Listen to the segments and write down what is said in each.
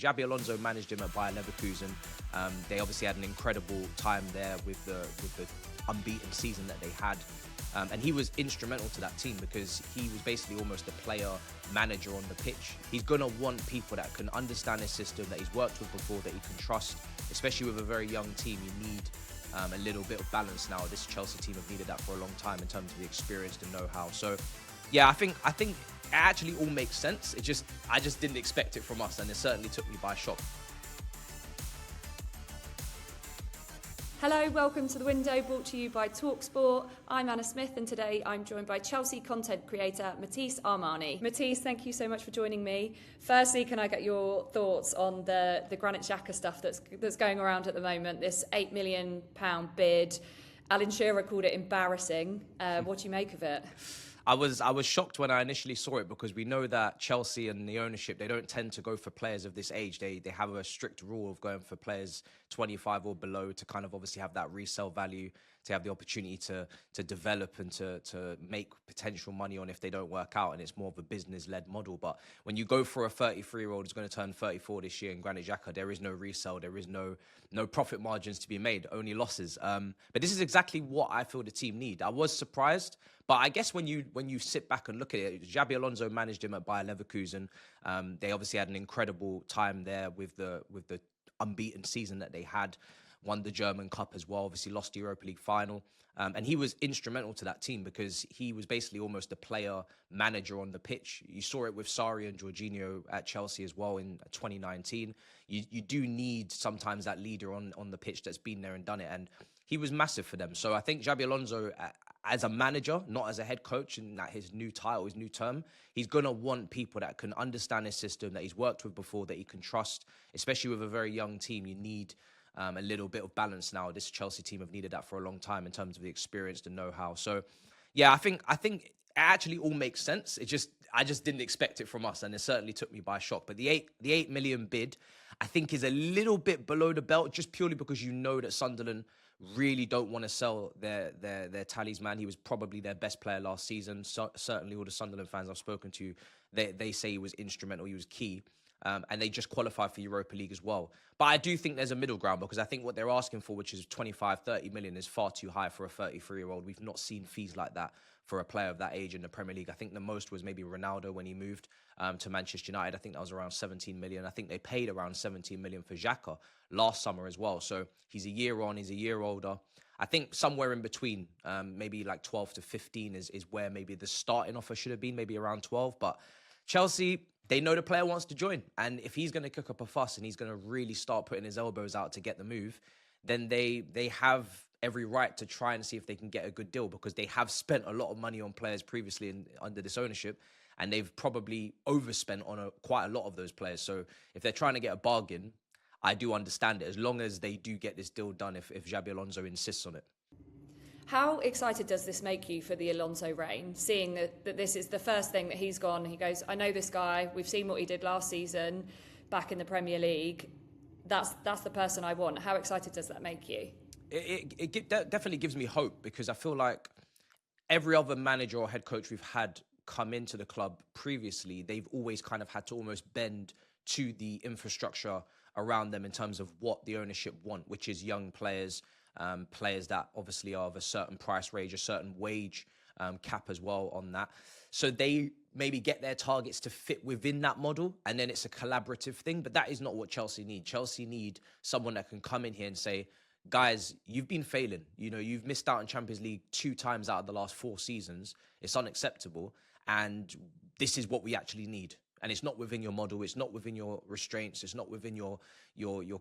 Xabi Alonso managed him at Bayer Leverkusen. They obviously had an incredible time there with the unbeaten season that they had. And he was instrumental to that team because he was basically almost a player manager on the pitch. He's going to want people that can understand his system, that he's worked with before, that he can trust. Especially with a very young team, you need a little bit of balance now. This Chelsea team have needed that for a long time in terms of the experience and know-how. So, yeah, I think it actually all makes sense. I just didn't expect it from us, and it certainly took me by shock. Hello, welcome to The Window, brought to you by talkSPORT. I'm Anna Smith, and today I'm joined by Chelsea content creator Matisse Armani. Matisse, thank you so much for joining me. Firstly, can I get your thoughts on the Granit Xhaka stuff that's going around at the moment, this £8 million bid? Alan Shearer called it embarrassing. What do you make of it? I was shocked when I initially saw it because we know that Chelsea and the ownership, they don't tend to go for players of this age. They have a strict rule of going for players 25 or below to kind of obviously have that resale value, to have the opportunity to develop and to make potential money on if they don't work out, and it's more of a business-led model. But when you go for a 33-year-old who's going to turn 34 this year in Granit Xhaka, there is no resale, there is no profit margins to be made, only losses. But this is exactly what I feel the team need. I was surprised, but I guess when you sit back and look at it, Xabi Alonso managed him at Bayer Leverkusen. They obviously had an incredible time there with the unbeaten season that they had. Won the German Cup as well, obviously lost the Europa League final. And he was instrumental to that team because he was basically almost a player manager on the pitch. You saw it with Sarri and Jorginho at Chelsea as well in 2019. You do need sometimes that leader on the pitch that's been there and done it. And he was massive for them. So I think Xabi Alonso, as a manager, not as a head coach, and that his new title, his new term, he's going to want people that can understand his system, that he's worked with before, that he can trust. Especially with a very young team, you need a little bit of balance now. This Chelsea team have needed that for a long time in terms of the experience, the know-how. So, yeah, I think it actually all makes sense. I just didn't expect it from us, and it certainly took me by shock. But the 8 million bid, I think, is a little bit below the belt, just purely because you know that Sunderland really don't want to sell their talisman. He was probably their best player last season. So, certainly all the Sunderland fans I've spoken to, they say he was instrumental, he was key. And they just qualified for Europa League as well. But I do think there's a middle ground because I think what they're asking for, which is 25, 30 million, is far too high for a 33-year-old. We've not seen fees like that for a player of that age in the Premier League. I think the most was maybe Ronaldo when he moved to Manchester United. I think that was around 17 million. I think they paid around 17 million for Xhaka last summer as well. So he's a year on, he's a year older. I think somewhere in between, maybe like 12 to 15 is where maybe the starting offer should have been, maybe around 12. But Chelsea, they know the player wants to join. And if he's going to cook up a fuss and he's going to really start putting his elbows out to get the move, then they have every right to try and see if they can get a good deal because they have spent a lot of money on players previously under this ownership, and they've probably overspent on quite a lot of those players. So if they're trying to get a bargain, I do understand it, as long as they do get this deal done if Xabi Alonso insists on it. How excited does this make you for the Alonso reign, seeing that this is the first thing that he's gone? He goes, I know this guy. We've seen what he did last season back in the Premier League. That's the person I want. How excited does that make you? It definitely gives me hope because I feel like every other manager or head coach we've had come into the club previously, they've always kind of had to almost bend to the infrastructure around them in terms of what the ownership want, which is young players, players that obviously are of a certain price range, a certain wage cap as well on that. So they maybe get their targets to fit within that model, and then it's a collaborative thing. But that is not what Chelsea need. Chelsea need someone that can come in here and say, guys, you've been failing. You know, you've missed out on Champions League 2 times out of the last 4 seasons. It's unacceptable. And this is what we actually need. And it's not within your model. It's not within your restraints. It's not within your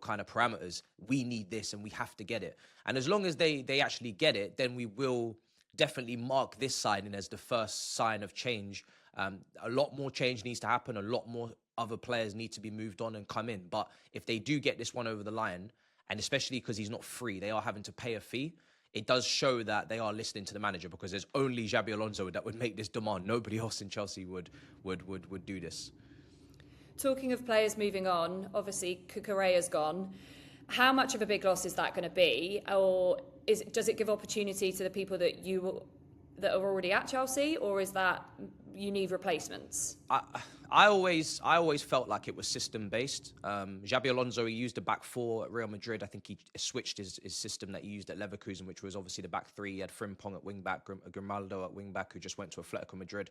kind of parameters. We need this and we have to get it. And as long as they actually get it, then we will definitely mark this signing as the first sign of change. A lot more change needs to happen. A lot more other players need to be moved on and come in. But if they do get this one over the line, and especially because he's not free, they are having to pay a fee, it does show that they are listening to the manager, because there's only Xabi Alonso that would make this demand. Nobody else in Chelsea would do this. Talking of players moving on, obviously Cucurella's gone. How much of a big loss is that going to be? Or does it give opportunity to the people that are already at Chelsea? Or is that you need replacements? I always felt like it was system based. Xabi Alonso, he used a back four at Real Madrid. I think he switched his system that he used at Leverkusen, which was obviously the back three. He had Frimpong at wing back, Grimaldo at wing back, who just went to Atletico Madrid.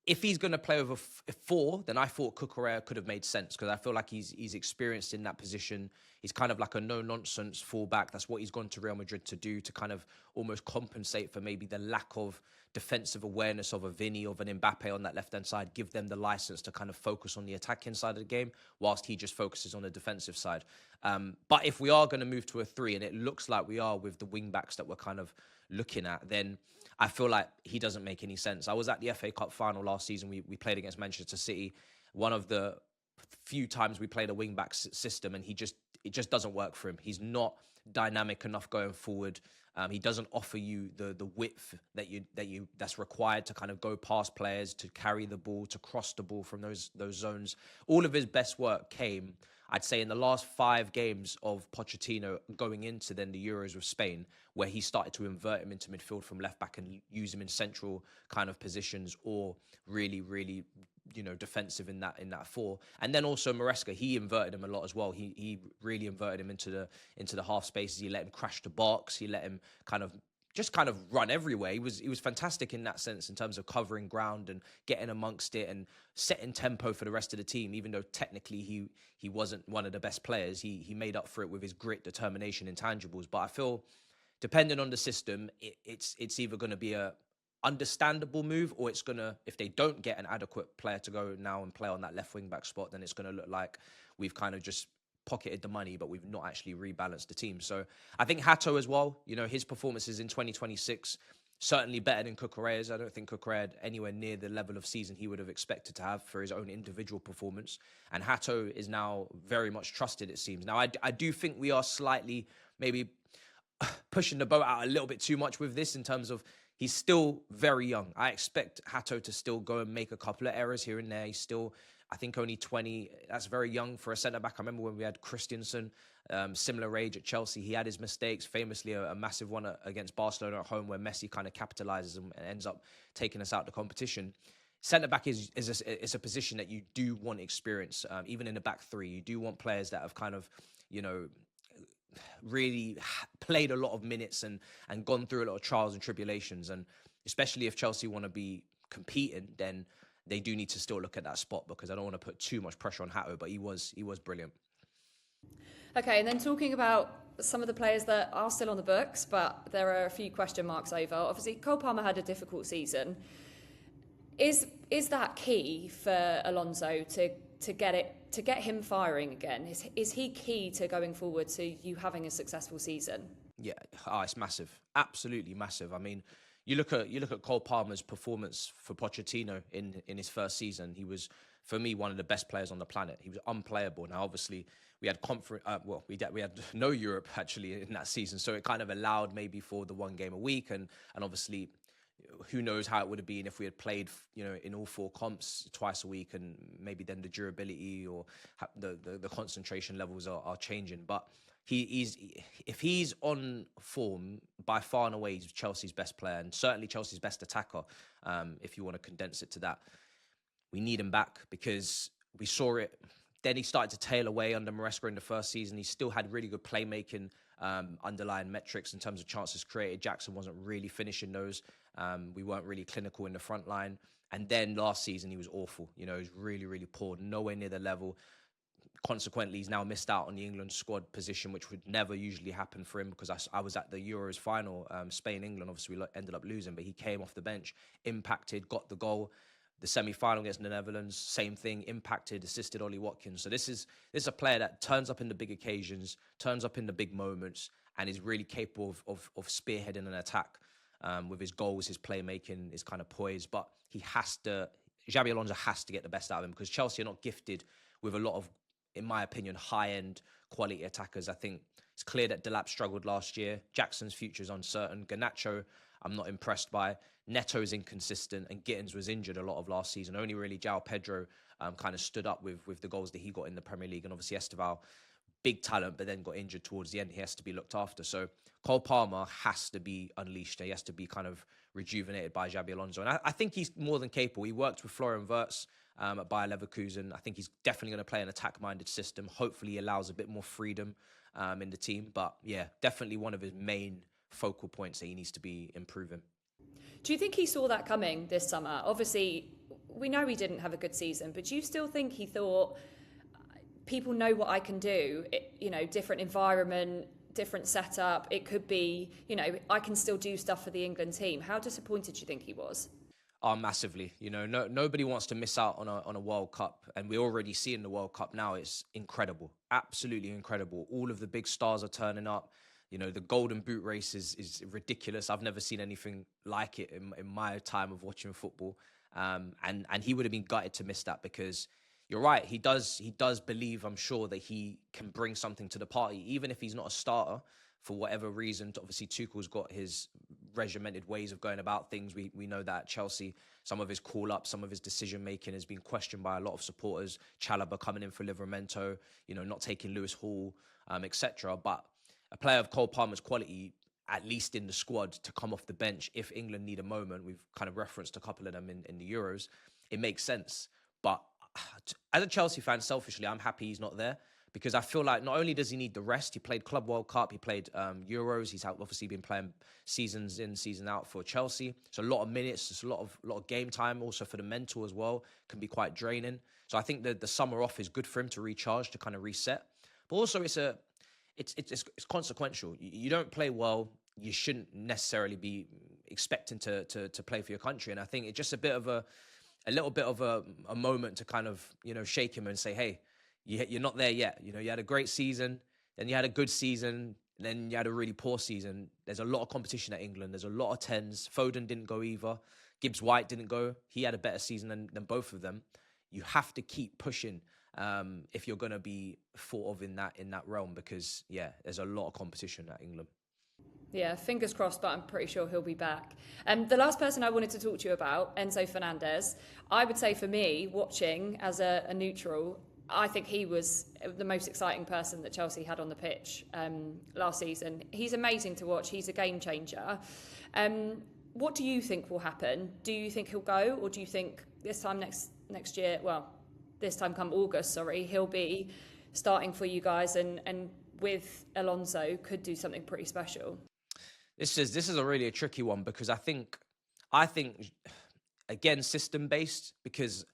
If he's going to play with a four, then I thought Cucurella could have made sense, because I feel like he's experienced in that position. He's kind of like a no-nonsense fullback. That's what he's gone to Real Madrid to do, to kind of almost compensate for maybe the lack of defensive awareness of a Vini, of an Mbappe on that left-hand side, give them the license to kind of focus on the attacking side of the game, whilst he just focuses on the defensive side. But if we are going to move to a three, and it looks like we are with the wing-backs that we're kind of looking at, then I feel like he doesn't make any sense. I was at the FA Cup final last season. We played against Manchester City. One of the few times we played a wing-back system, and it just doesn't work for him. He's not dynamic enough going forward. He doesn't offer you the width that's required to kind of go past players, to carry the ball, to cross the ball from those zones. All of his best work came, I'd say, in the last 5 games of Pochettino going into then the Euros with Spain, where he started to invert him into midfield from left back and use him in central kind of positions, or really, really, defensive in that four. And then also Maresca, he inverted him a lot as well. He really inverted him into the half spaces. He let him crash the box. He let him kind of run everywhere. He was fantastic in that sense, in terms of covering ground and getting amongst it and setting tempo for the rest of the team. Even though technically he wasn't one of the best players, he made up for it with his grit, determination, intangibles. But I feel, depending on the system, it's either going to be a understandable move, or it's going to, if they don't get an adequate player to go now and play on that left wing back spot, then it's going to look like we've kind of just pocketed the money, but we've not actually rebalanced the team. So I think Hato as well, his performances in 2026, certainly better than Cucurella's. I don't think Cucurella had anywhere near the level of season he would have expected to have for his own individual performance. And Hato is now very much trusted, it seems. Now, I do think we are slightly maybe pushing the boat out a little bit too much with this, in terms of he's still very young. I expect Hato to still go and make a couple of errors here and there. He's still, I think, only 20. That's very young for a centre-back. I remember when we had Christensen, similar age at Chelsea. He had his mistakes, famously a massive one against Barcelona at home, where Messi kind of capitalises and ends up taking us out the competition. Centre-back is a position that you do want experience. Even in the back three, you do want players that have kind of, really played a lot of minutes and gone through a lot of trials and tribulations. And especially if Chelsea want to be competing, then they do need to still look at that spot, because I don't want to put too much pressure on Hato, but he was brilliant. Okay, and then talking about some of the players that are still on the books, but there are a few question marks over. Obviously, Cole Palmer had a difficult season. Is that key for Alonso to get him firing again? Is he key to going forward to you having a successful season? Yeah, it's massive, absolutely massive. I mean, you look at Cole Palmer's performance for Pochettino in his first season. He was, for me, one of the best players on the planet. He was unplayable. Now, obviously, we had we had no Europe actually in that season, so it kind of allowed maybe for the one game a week, and obviously, who knows how it would have been if we had played, in all 4 comps twice a week, and maybe then the durability or the concentration levels are changing. But if he's on form, by far and away, he's Chelsea's best player, and certainly Chelsea's best attacker. If you want to condense it to that, we need him back, because we saw it. Then he started to tail away under Maresca in the first season. He still had really good playmaking, underlying metrics in terms of chances created. Jackson wasn't really finishing those. We weren't really clinical in the front line. And then last season, he was awful. He was really, really poor, nowhere near the level. Consequently, he's now missed out on the England squad position, which would never usually happen for him, because I was at the Euros final, Spain-England. Obviously, we ended up losing, but he came off the bench, impacted, got the goal. The semi-final against the Netherlands, same thing, impacted, assisted Ollie Watkins. So this is a player that turns up in the big occasions, turns up in the big moments, and is really capable of spearheading an attack with his goals, his playmaking, his kind of poise. But Xabi Alonso has to get the best out of him, because Chelsea are not gifted with a lot of, in my opinion, high-end quality attackers. I think it's clear that Delap struggled last year. Jackson's future is uncertain. Garnacho, I'm not impressed by. Neto's inconsistent, and Gittins was injured a lot of last season. Only really João Pedro kind of stood up with the goals that he got in the Premier League, and obviously Esteval big talent, but then got injured towards the end. He has to be looked after. So Cole Palmer has to be unleashed. He has to be kind of rejuvenated by Xabi Alonso. And I think he's more than capable. He worked with Florian Wirtz at Bayer Leverkusen. I think he's definitely going to play an attack-minded system. Hopefully he allows a bit more freedom in the team. But yeah, definitely one of his main focal points that he needs to be improving. Do you think he saw that coming this summer? Obviously, we know he didn't have a good season, but do you still think he thought, people know what I can do, different environment, different setup, it could be, I can still do stuff for the England team. How disappointed do you think he was? Oh, massively. Nobody wants to miss out on a World Cup, and we already see in the World Cup now, it's incredible, absolutely incredible. All of the big stars are turning up. The Golden Boot race is ridiculous. I've never seen anything like it in my time of watching football. And he would have been gutted to miss that, because you're right. He does believe, I'm sure, that he can bring something to the party, even if he's not a starter for whatever reason. Obviously, Tuchel's got his regimented ways of going about things. We know that at Chelsea, some of his call-ups, some of his decision-making has been questioned by a lot of supporters. Chalobah coming in for Livramento, not taking Lewis Hall, etc. But a player of Cole Palmer's quality, at least in the squad, to come off the bench if England need a moment, we've kind of referenced a couple of them in the Euros, it makes sense. But as a Chelsea fan, selfishly, I'm happy he's not there, because I feel like not only does he need the rest, he played Club World Cup, he played Euros, he's obviously been playing seasons in, season out for Chelsea. So a lot of minutes, it's a lot of game time, also for the mental as well, can be quite draining. So I think that the summer off is good for him to recharge, to kind of reset. But also it's consequential. You don't play well, you shouldn't necessarily be expecting to play for your country. And I think it's just a little bit of a moment to kind of, shake him and say, hey, you're not there yet. You had a great season, then you had a good season, then you had a really poor season. There's a lot of competition at England. There's a lot of 10s. Foden didn't go either. Gibbs-White didn't go. He had a better season than both of them. You have to keep pushing if you're going to be thought of in that realm, because, yeah, there's a lot of competition at England. Yeah, fingers crossed, but I'm pretty sure he'll be back. The last person I wanted to talk to you about, Enzo Fernandez, I would say for me, watching as a neutral, I think he was the most exciting person that Chelsea had on the pitch last season. He's amazing to watch. He's a game changer. What do you think will happen? Do you think he'll go, or do you think this time next year, this time come August, he'll be starting for you guys and with Alonso could do something pretty special? This is a really tricky one, because I think again, system based, because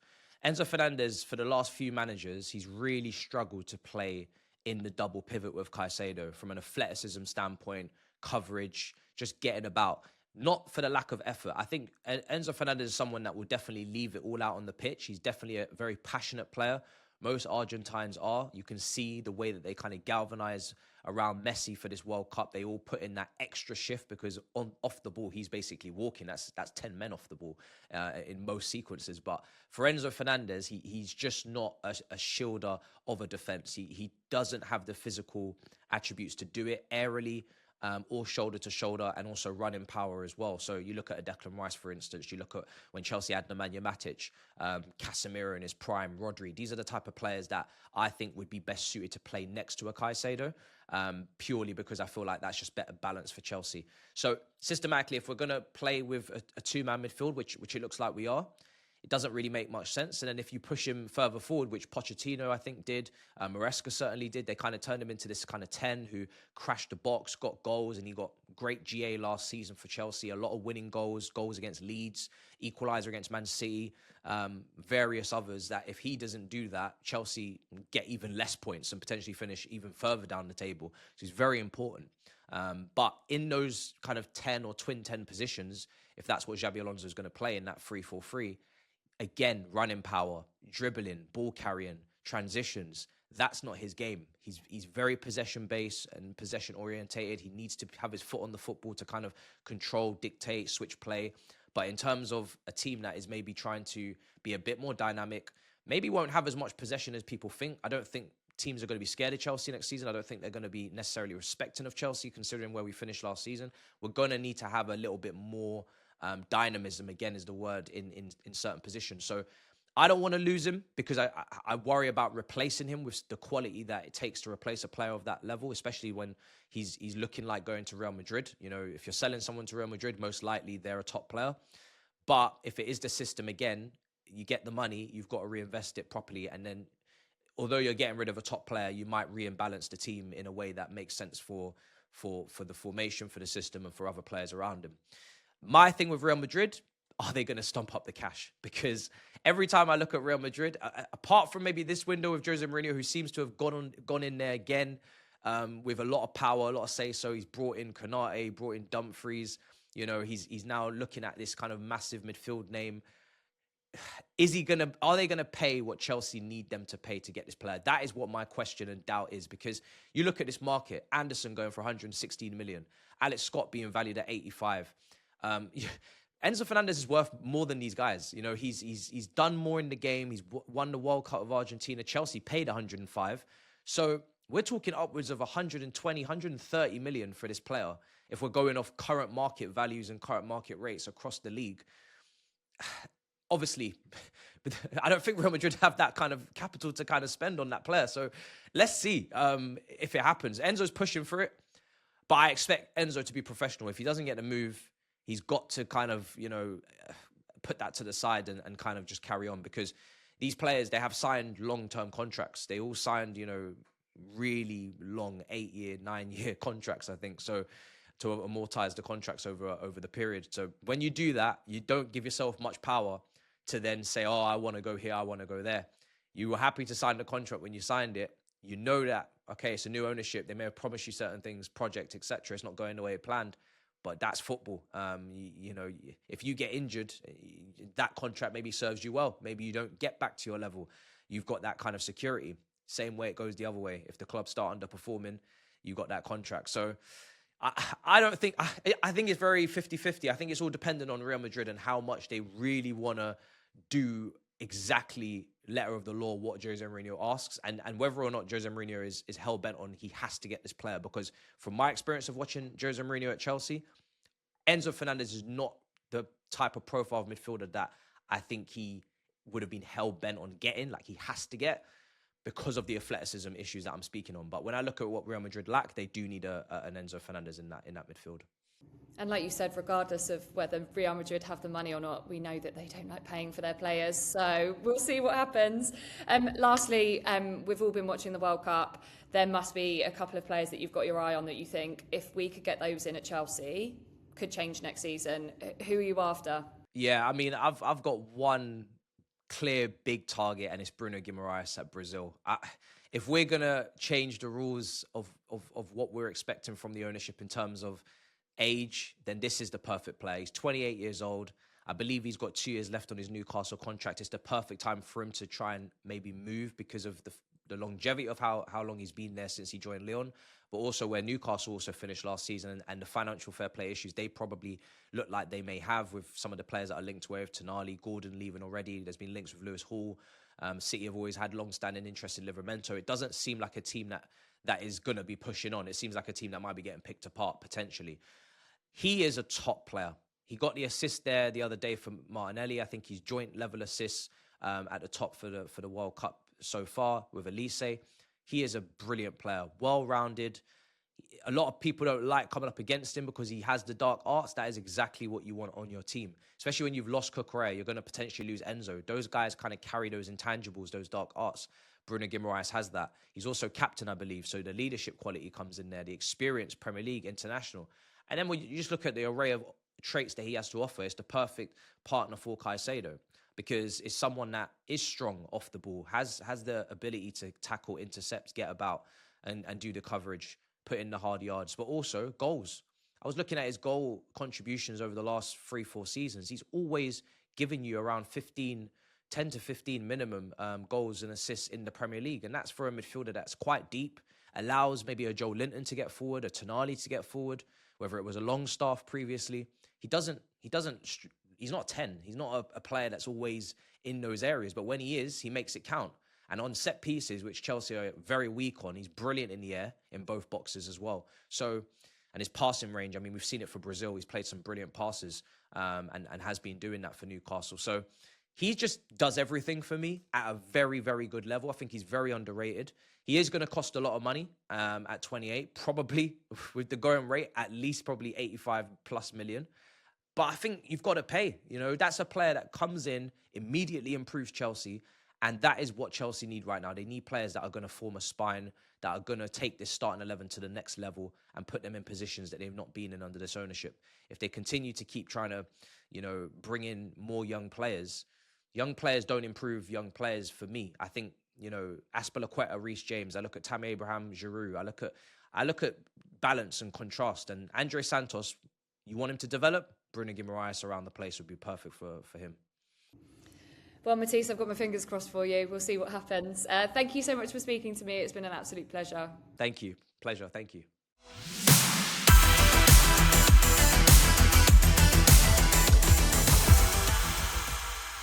Enzo Fernandez, for the last few managers, he's really struggled to play in the double pivot with Caicedo from an athleticism standpoint, coverage, just getting about. Not for the lack of effort. I think Enzo Fernandez is someone that will definitely leave it all out on the pitch. He's definitely a very passionate player. Most Argentines are. You can see the way that they kind of galvanize around Messi for this World Cup. They all put in that extra shift, because off the ball, he's basically walking. That's 10 men off the ball in most sequences. But for Enzo Fernandez, he's just not a shielder of a defense. He doesn't have the physical attributes to do it aerially, or shoulder to shoulder, and also running power as well. So you look at a Declan Rice, for instance, you look at when Chelsea had Nemanja Matic, Casemiro in his prime, Rodri. These are the type of players that I think would be best suited to play next to a Caicedo, purely because I feel like that's just better balance for Chelsea. So systematically, if we're going to play with a two-man midfield, which it looks like we are, it doesn't really make much sense. And then if you push him further forward, which Pochettino, I think, did, Maresca certainly did, they kind of turned him into this kind of 10 who crashed the box, got goals, and he got great GA last season for Chelsea. A lot of winning goals against Leeds, equaliser against Man City, various others that if he doesn't do that, Chelsea get even less points and potentially finish even further down the table. So he's very important. But in those kind of 10 or twin 10 positions, if that's what Xabi Alonso is going to play in that 3-4-3, again, running power, dribbling, ball carrying, transitions, that's not his game. He's very possession-based and possession-orientated. He needs to have his foot on the football to kind of control, dictate, switch play. But in terms of a team that is maybe trying to be a bit more dynamic, maybe won't have as much possession as people think. I don't think teams are going to be scared of Chelsea next season. I don't think they're going to be necessarily respecting of Chelsea, considering where we finished last season. We're going to need to have a little bit more dynamism, again, is the word, in certain positions. So I don't want to lose him because I worry about replacing him with the quality that it takes to replace a player of that level, especially when he's looking like going to Real Madrid. You know, if you're selling someone to Real Madrid, most likely they're a top player. But if it is the system again, you get the money, you've got to reinvest it properly. And then although you're getting rid of a top player, you might rebalance the team in a way that makes sense for the formation, for the system, and for other players around him. My thing with Real Madrid, are they going to stomp up the cash? Because every time I look at Real Madrid, apart from maybe this window with Jose Mourinho, who seems to have gone in there again with a lot of power, a lot of say-so. He's brought in Konate, brought in Dumfries. You know, he's now looking at this kind of massive midfield name. Are they gonna pay what Chelsea need them to pay to get this player? That is what my question and doubt is, because you look at this market, Anderson going for 116 million, Alex Scott being valued at 85. Enzo Fernandez is worth more than these guys. You know, he's done more in the game. He's won the World Cup of Argentina. Chelsea paid 105. So we're talking upwards of 120, 130 million for this player if we're going off current market values and current market rates across the league. Obviously, but I don't think Real Madrid have that kind of capital to kind of spend on that player. So let's see if it happens. Enzo's pushing for it, but I expect Enzo to be professional. If he doesn't get the move, he's got to kind of, you know, put that to the side and kind of just carry on, because these players, they have signed long-term contracts. They all signed, you know, really long 8-year, 9-year contracts, I think. So to amortize the contracts over the period. So when you do that, you don't give yourself much power to then say, oh, I want to go here, I want to go there. You were happy to sign the contract when you signed it. You know that, okay, it's a new ownership. They may have promised you certain things, project, etc. It's not going the way it planned, but that's football. You know, if you get injured, that contract maybe serves you well. Maybe you don't get back to your level. You've got that kind of security. Same way it goes the other way. If the club start underperforming, you got that contract. So I don't think, I think it's very 50-50. I think it's all dependent on Real Madrid and how much they really want to do exactly letter of the law what Jose Mourinho asks, and whether or not Jose Mourinho is hell-bent on he has to get this player. Because from my experience of watching Jose Mourinho at Chelsea, Enzo Fernandez is not the type of profile of midfielder that I think he would have been hell-bent on getting, like he has to get, because of the athleticism issues that I'm speaking on. But when I look at what Real Madrid lack, they do need an Enzo Fernandez in that midfield. And like you said, regardless of whether Real Madrid have the money or not, we know that they don't like paying for their players. So we'll see what happens. Lastly, we've all been watching the World Cup. There must be a couple of players that you've got your eye on that you think, if we could get those in at Chelsea, could change next season. Who are you after? Yeah, I mean, I've got one clear big target, and it's Bruno Guimarães at Brazil. If we're going to change the rules of what we're expecting from the ownership in terms of age, then this is the perfect player. He's 28 years old. I believe he's got 2 years left on his Newcastle contract. It's the perfect time for him to try and maybe move because of the longevity of how long he's been there since he joined Lyon, but also where Newcastle also finished last season, and the financial fair play issues they probably look like they may have with some of the players that are linked to with Tonali, Gordon leaving already. There's been links with Lewis Hall. City have always had long-standing interest in Livramento. It doesn't seem like a team that is going to be pushing on. It seems like a team that might be getting picked apart potentially. He is a top player. He got the assist there the other day from Martinelli. I think he's joint level assists at the top for the World Cup so far with Elise. He is a brilliant player, well-rounded. A lot of people don't like coming up against him because he has the dark arts. That is exactly what you want on your team, especially when you've lost Cucurella. You're going to potentially lose Enzo. Those guys kind of carry those intangibles, those dark arts. Bruno Guimarães has that. He's also captain, I believe, so the leadership quality comes in there, the experience, Premier League, international. And then when you just look at the array of traits that he has to offer, it's the perfect partner for Caicedo, because it's someone that is strong off the ball, has the ability to tackle, intercepts, get about, and do the coverage, put in the hard yards, but also goals. I was looking at his goal contributions over the last 3-4 seasons. He's always given you around 10 to 15 minimum goals and assists in the Premier League. And that's for a midfielder that's quite deep, allows maybe a Joe Linton to get forward, a Tonali to get forward, whether it was a Longstaff previously. He's not 10. He's not a player that's always in those areas, but when he is, he makes it count. And on set pieces, which Chelsea are very weak on, he's brilliant in the air in both boxes as well. So, and his passing range, I mean, we've seen it for Brazil. He's played some brilliant passes and has been doing that for Newcastle. So he just does everything for me at a very, very good level. I think he's very underrated. He is going to cost a lot of money at 28, probably with the going rate, at least probably 85 plus million. But I think you've got to pay. You know, that's a player that comes in, immediately improves Chelsea. And that is what Chelsea need right now. They need players that are going to form a spine, that are going to take this starting 11 to the next level and put them in positions that they've not been in under this ownership. If they continue to keep trying to, you know, bring in more young players don't improve young players for me. I think, you know, Azpilicueta, Reece James, I look at Tammy Abraham, Giroud, I look at balance and contrast. And Andre Santos, you want him to develop? Bruno Guimarães around the place would be perfect for him. Well, Matisse, I've got my fingers crossed for you. We'll see what happens. Thank you so much for speaking to me. It's been an absolute pleasure. Thank you. Pleasure. Thank you.